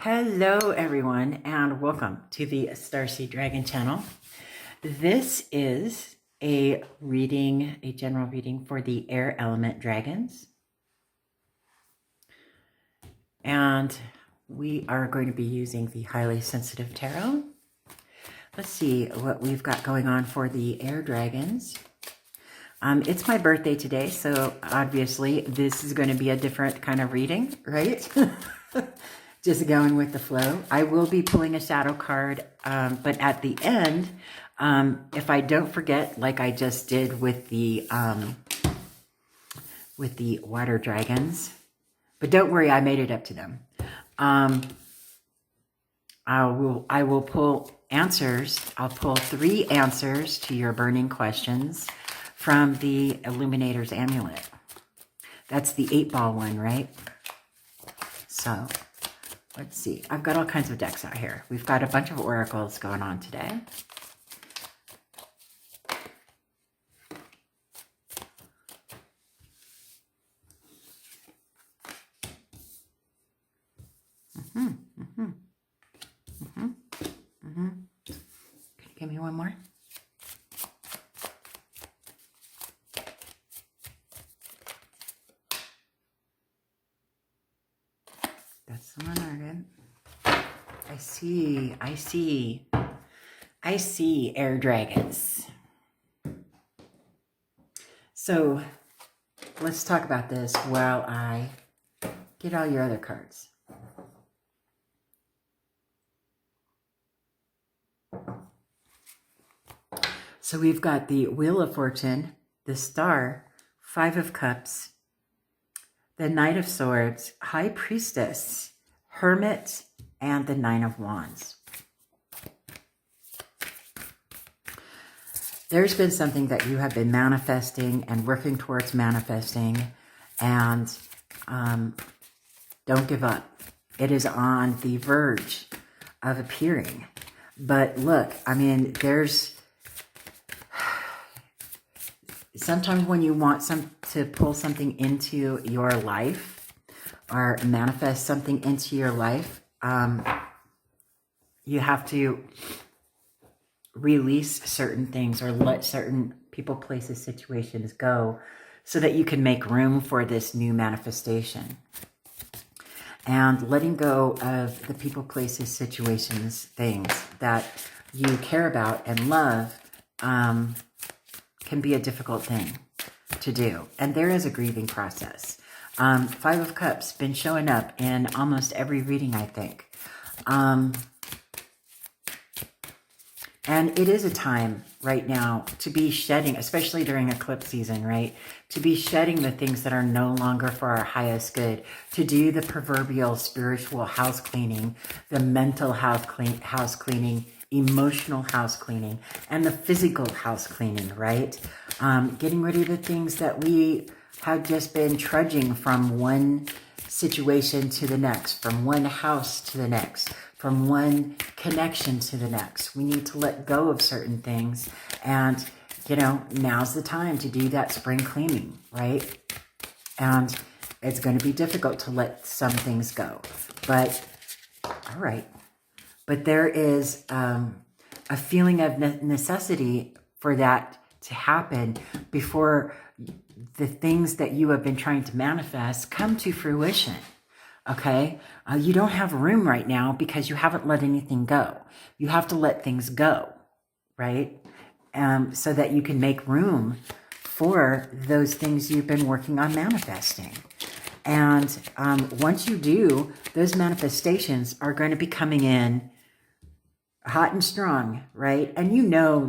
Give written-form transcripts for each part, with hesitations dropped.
Hello everyone and welcome to the Starseed Dragon channel. This is a general reading for the air element dragons. And we are going to be using the highly sensitive tarot. Let's see what we've got going on for the air dragons. It's my birthday today, so obviously this is going to be a different kind of reading, right? Just going with the flow. I will be pulling a shadow card, but at the end, if I don't forget, like I just did with the water dragons, but don't worry, I made it up to them. I will pull answers. I'll pull 3 answers to your burning questions from the Illuminator's Amulet. That's the 8-ball one, right? So let's see. I've got all kinds of decks out here. We've got a bunch of oracles going on today. Can you give me one more? That's the one I did. I see air dragons. So let's talk about this while I get all your other cards. So we've got the Wheel of Fortune, the Star, 5 of Cups, the Knight of Swords, High Priestess, Hermit, and the 9 of Wands. There's been something that you have been manifesting and working towards manifesting, and don't give up. It is on the verge of appearing. But look, I mean, sometimes when you want to pull something into your life or manifest something into your life, you have to release certain things or let certain people, places, situations go so that you can make room for this new manifestation. And letting go of the people, places, situations, things that you care about and love can be a difficult thing to do. And there is a grieving process. 5 of Cups been showing up in almost every reading, I think. And it is a time right now to be shedding, especially during eclipse season, right? To be shedding the things that are no longer for our highest good, to do the proverbial spiritual house cleaning, the mental house cleaning, emotional house cleaning, and the physical house cleaning, right? Getting rid of the things that we have just been trudging from one situation to the next, from one house to the next, from one connection to the next. We need to let go of certain things. And, you know, now's the time to do that spring cleaning, right? And it's going to be difficult to let some things go. But, all right. But there is a feeling of necessity for that to happen before the things that you have been trying to manifest come to fruition. Okay? You don't have room right now because you haven't let anything go. You have to let things go, right? So that you can make room for those things you've been working on manifesting. And once you do, those manifestations are going to be coming in hot and strong, right? And you know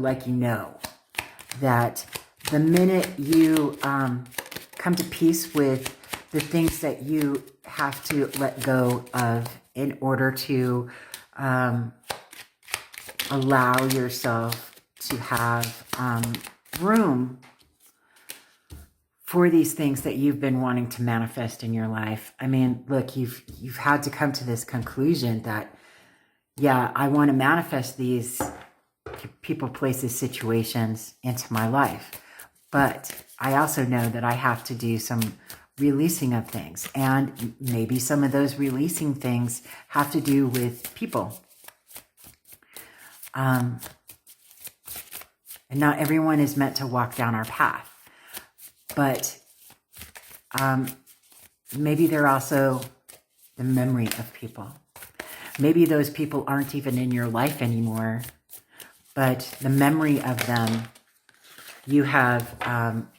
that the minute you come to peace with the things that you have to let go of in order to allow yourself to have room for these things that you've been wanting to manifest in your life. I mean, look, you've had to come to this conclusion that, yeah, I want to manifest these people, places, situations into my life. But I also know that I have to do some releasing of things. And maybe some of those releasing things have to do with people. And not everyone is meant to walk down our path. But maybe they're also the memory of people. Maybe those people aren't even in your life anymore, but the memory of them you have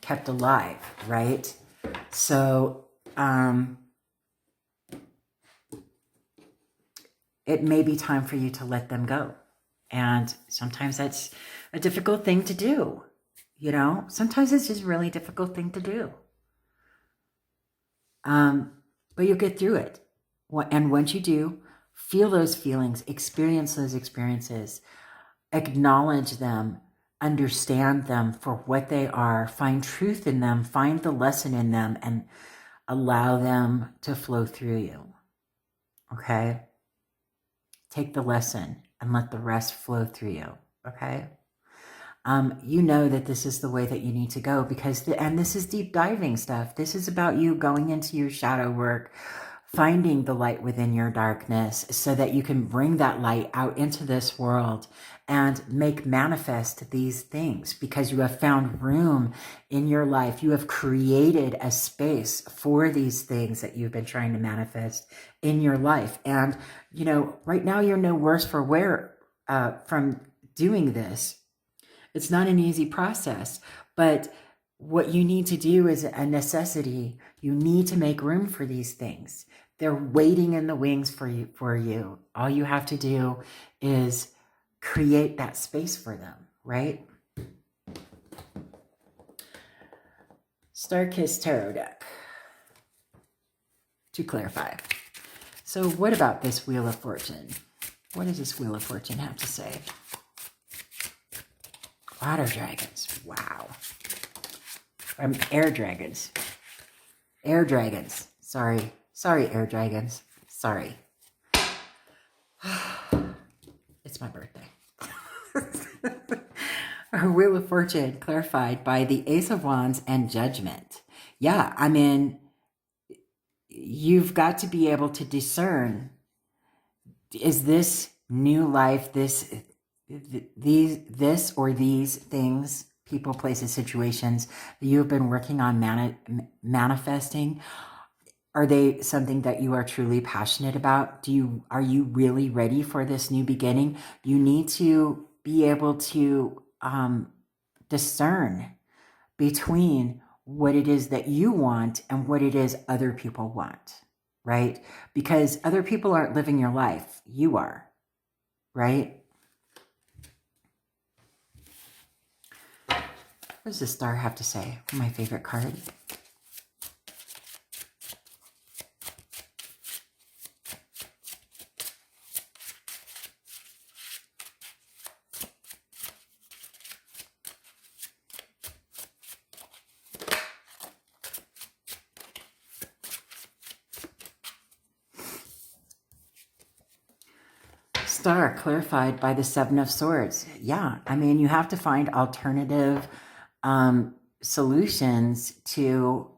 kept alive, right? So it may be time for you to let them go. And sometimes that's a difficult thing to do. You know, sometimes it's just a really difficult thing to do. But you'll get through it. And once you do, feel those feelings, experience those experiences, acknowledge them, understand them for what they are, find truth in them, find the lesson in them, and allow them to flow through you. Okay? Take the lesson and let the rest flow through you. Okay? You know that this is the way that you need to go because, and this is deep diving stuff. This is about you going into your shadow work, finding the light within your darkness so that you can bring that light out into this world and make manifest these things because you have found room in your life. You have created a space for these things that you've been trying to manifest in your life. And, you know, right now you're no worse for wear from doing this. It's not an easy process, but what you need to do is a necessity. You need to make room for these things. They're waiting in the wings for you. All you have to do is create that space for them, right? Star-Kissed Tarot deck. To clarify. So what about this Wheel of Fortune? What does this Wheel of Fortune have to say? Water dragons. Wow. Air dragons. Air dragons. Sorry, air dragons. Sorry. It's my birthday. Our Wheel of Fortune clarified by the Ace of Wands and Judgment. Yeah, I mean, you've got to be able to discern, is this new life, this or these things, people, places, situations that you've been working on manifesting, are they something that you are truly passionate about? Are you really ready for this new beginning? You need to be able to discern between what it is that you want and what it is other people want, right? Because other people aren't living your life. You are, right? What does the star have to say? My favorite card. Star clarified by the Seven of Swords. Yeah, I mean, you have to find alternative solutions to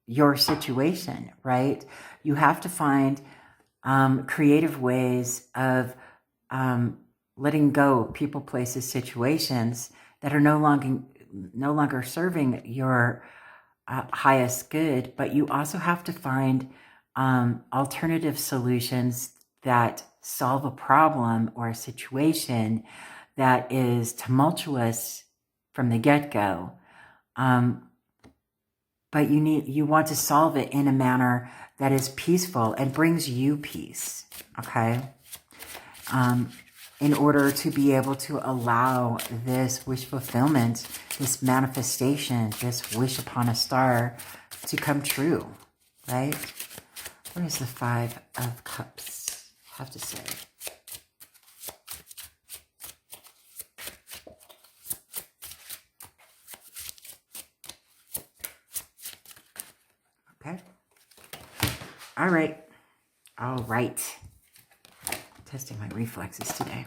your situation, right? You have to find creative ways of letting go of people, places, situations that are no longer serving your highest good. But you also have to find alternative solutions that solve a problem or a situation that is tumultuous from the get-go. But you want to solve it in a manner that is peaceful and brings you peace, okay? In order to be able to allow this wish fulfillment, this manifestation, this wish upon a star to come true, right? What does the Five of Cups have to say? Okay. All right. All right. Testing my reflexes today.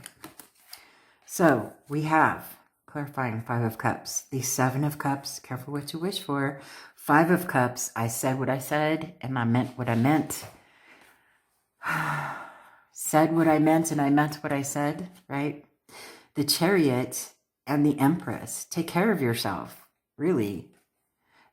So we have clarifying Five of Cups, the Seven of Cups, careful what you wish for, Five of Cups, I said what I said, and I meant what I meant. Said what I meant, and I meant what I said, right? The Chariot and the Empress. Take care of yourself, really.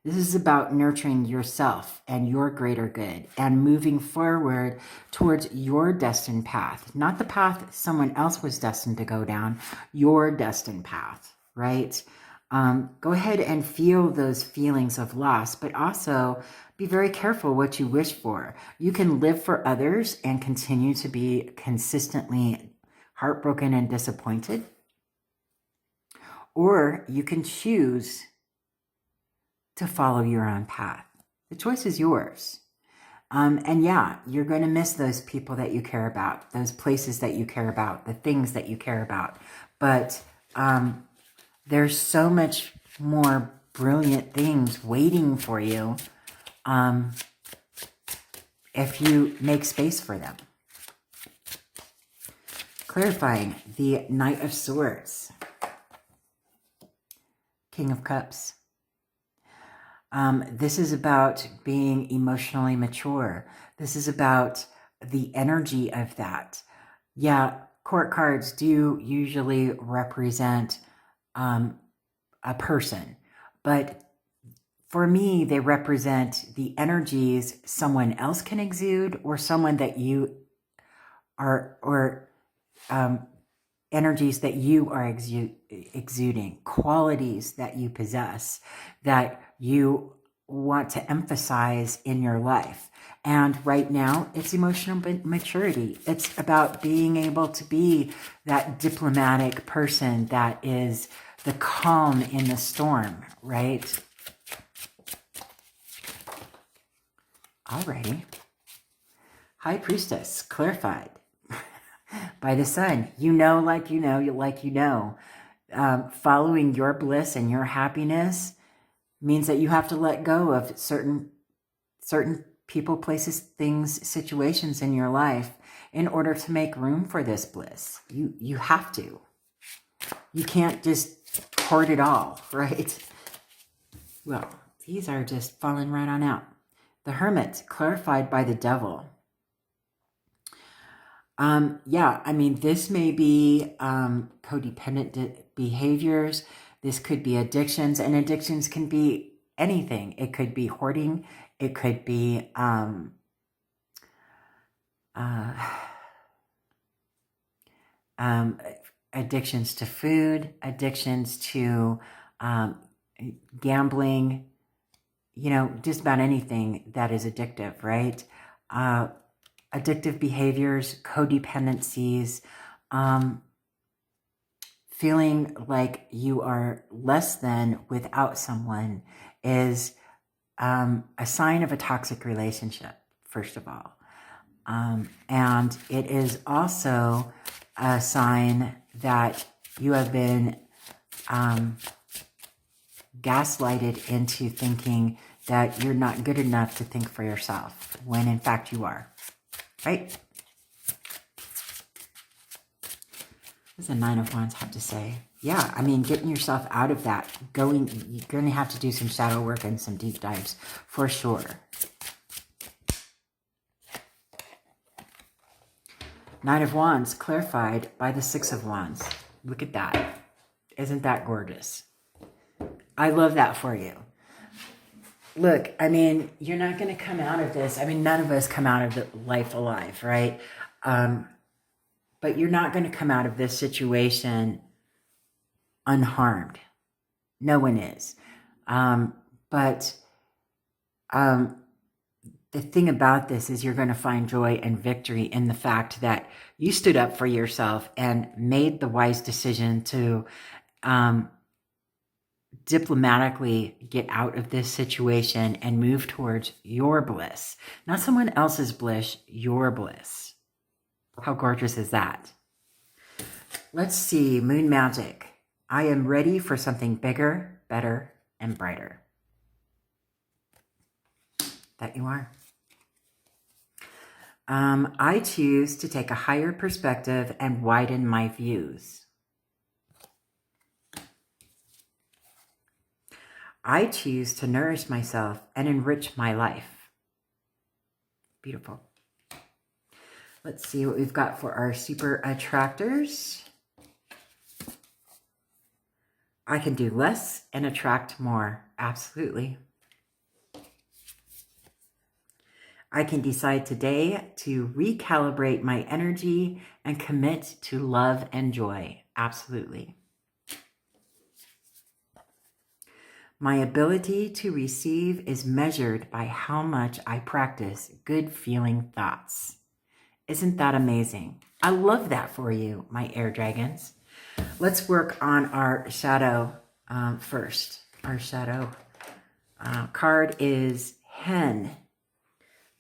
This is about nurturing yourself and your greater good and moving forward towards your destined path, not the path someone else was destined to go down, your destined path, right? Go ahead and feel those feelings of loss, but also be very careful what you wish for. You can live for others and continue to be consistently heartbroken and disappointed, or you can choose to follow your own path. The choice is yours. And yeah, you're going to miss those people that you care about, those places that you care about, the things that you care about. But there's so much more brilliant things waiting for you if you make space for them. Clarifying the Knight of Swords, King of Cups. This is about being emotionally mature. This is about the energy of that. Yeah, court cards do usually represent a person, but for me, they represent the energies someone else can exude, or someone that you are, or energies that you are exuding, qualities that you possess, that you want to emphasize in your life. And right now, it's emotional maturity. It's about being able to be that diplomatic person that is the calm in the storm, right? Alrighty. High Priestess, clarified by the Sun. You know, like you know, like you know. Following your bliss and your happiness means that you have to let go of certain people, places, things, situations in your life in order to make room for this bliss. You have to. You can't just hoard it all, right? Well, these are just falling right on out. The Hermit, clarified by the Devil. Yeah, I mean, this may be codependent behaviors. This could be addictions, and addictions can be anything. It could be hoarding. It could be addictions to food, addictions to gambling, you know, just about anything that is addictive, right? Addictive behaviors, codependencies, feeling like you are less than without someone is a sign of a toxic relationship, first of all. And it is also a sign that you have been gaslighted into thinking that you're not good enough to think for yourself, when in fact you are, right? What does the Nine of Wands have to say? Yeah, I mean, getting yourself out of that, you're going to have to do some shadow work and some deep dives for sure. Nine of Wands clarified by the Six of Wands. Look at that. Isn't that gorgeous? I love that for you. Look, I mean, you're not going to come out of this. I mean, none of us come out of the life alive, right? But you're not going to come out of this situation unharmed. No one is. But the thing about this is you're going to find joy and victory in the fact that you stood up for yourself and made the wise decision to diplomatically get out of this situation and move towards your bliss. Not someone else's bliss, your bliss. How gorgeous is that? Let's see, Moon Magic. I am ready for something bigger, better, and brighter. That you are. I choose to take a higher perspective and widen my views. I choose to nourish myself and enrich my life. Beautiful. Let's see what we've got for our super attractors. I can do less and attract more. Absolutely. I can decide today to recalibrate my energy and commit to love and joy. Absolutely. My ability to receive is measured by how much I practice good feeling thoughts. Isn't that amazing? I love that for you, my air dragons. Let's work on our shadow first. Our shadow card is hen.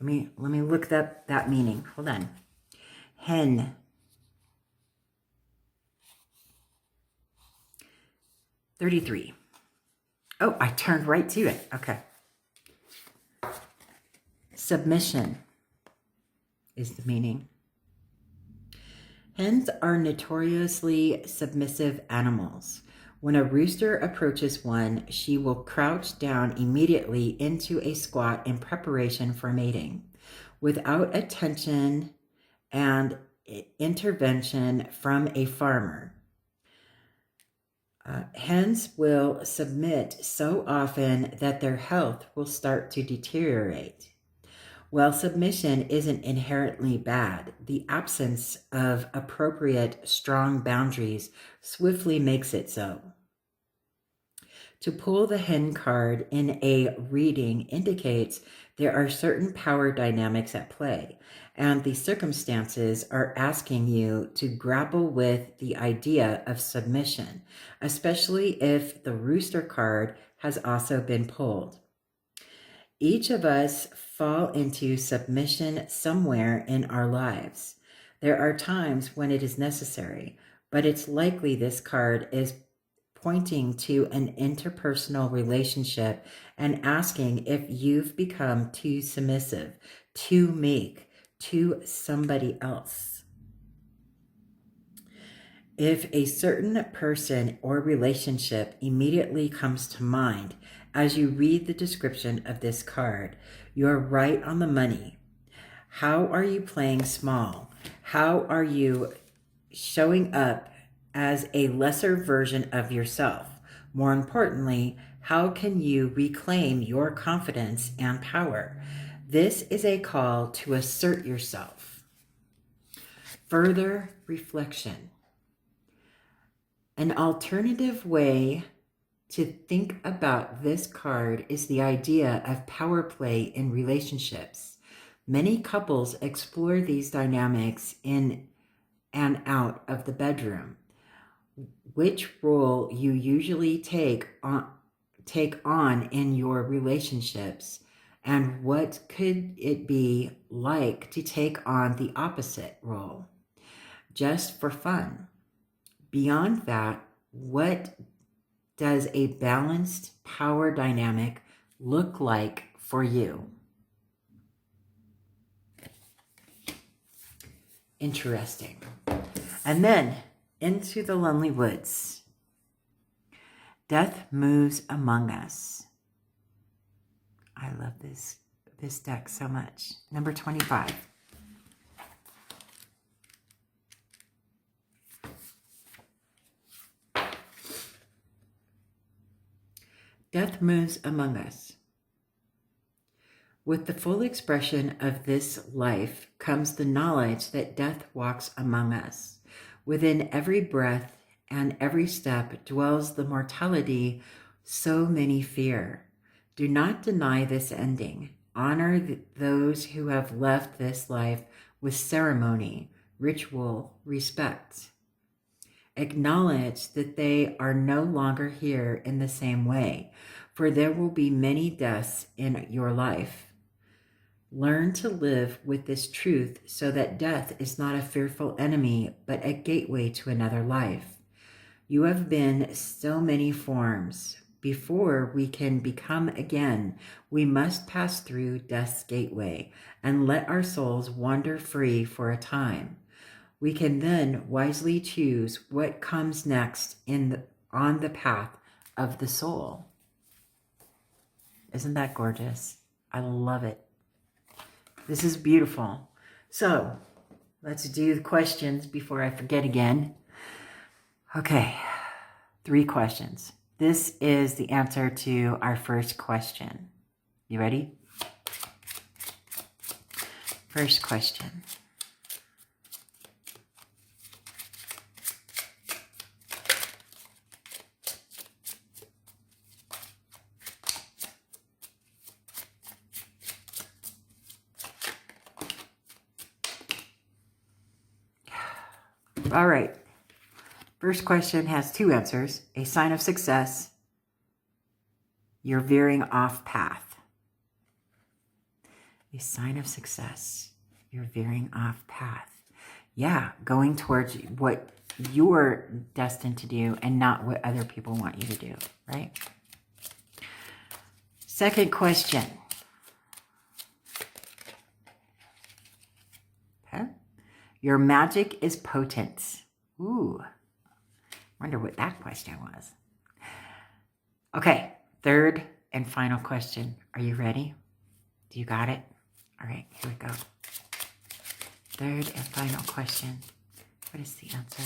Let me look up that meaning. Hold on. Hen. 33. Oh, I turned right to it. Okay. Submission is the meaning. Hens are notoriously submissive animals. When a rooster approaches one, she will crouch down immediately into a squat in preparation for mating. Without attention and intervention from a farmer, hens will submit so often that their health will start to deteriorate. While submission isn't inherently bad, the absence of appropriate, strong boundaries swiftly makes it so. To pull the hen card in a reading indicates there are certain power dynamics at play, and the circumstances are asking you to grapple with the idea of submission, especially if the rooster card has also been pulled. Each of us fall into submission somewhere in our lives. There are times when it is necessary, but it's likely this card is pointing to an interpersonal relationship and asking if you've become too submissive, too meek, to somebody else. If a certain person or relationship immediately comes to mind as you read the description of this card, you're right on the money. How are you playing small? How are you showing up as a lesser version of yourself? More importantly, how can you reclaim your confidence and power? This is a call to assert yourself. Further reflection. An alternative way to think about this card is the idea of power play in relationships. Many couples explore these dynamics in and out of the bedroom. Which role you usually take on in your relationships, and what could it be like to take on the opposite role, just for fun? Beyond that, what does a balanced power dynamic look like for you? Interesting. And then into the lonely woods. Death moves among us. I love this deck so much. Number 25. Death moves among us. With the full expression of this life comes the knowledge that death walks among us. Within every breath and every step dwells the mortality so many fear. Do not deny this ending. Honor those who have left this life with ceremony, ritual, respect. Acknowledge that they are no longer here in the same way, for there will be many deaths in your life. Learn to live with this truth so that death is not a fearful enemy, but a gateway to another life. You have been so many forms. Before we can become again, we must pass through death's gateway and let our souls wander free for a time. We can then wisely choose what comes next on the path of the soul. Isn't that gorgeous? I love it. This is beautiful. So let's do the questions before I forget again. Okay, 3 questions. This is the answer to our first question. You ready? First question. All right. First question has 2 answers. A sign of success. You're veering off path. A sign of success. You're veering off path. Yeah, going towards what you're destined to do and not what other people want you to do, right? Second question. Okay. Your magic is potent. Ooh. Wonder what that question was. Okay, third and final question. Are you ready? Do you got it? All right, here we go. Third and final question. What is the answer?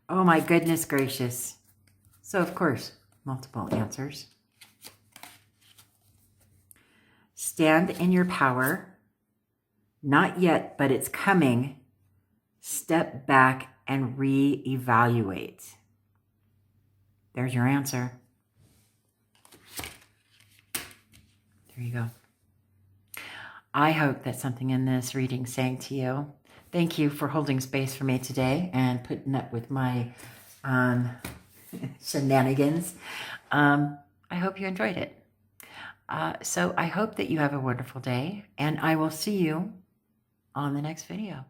Oh my goodness gracious. So of course, multiple answers. Stand in your power. Not yet, but it's coming. Step back and reevaluate. There's your answer. There you go. I hope that something in this reading sang to you. Thank you for holding space for me today and putting up with my shenanigans. I hope you enjoyed it. So I hope that you have a wonderful day, and I will see you on the next video.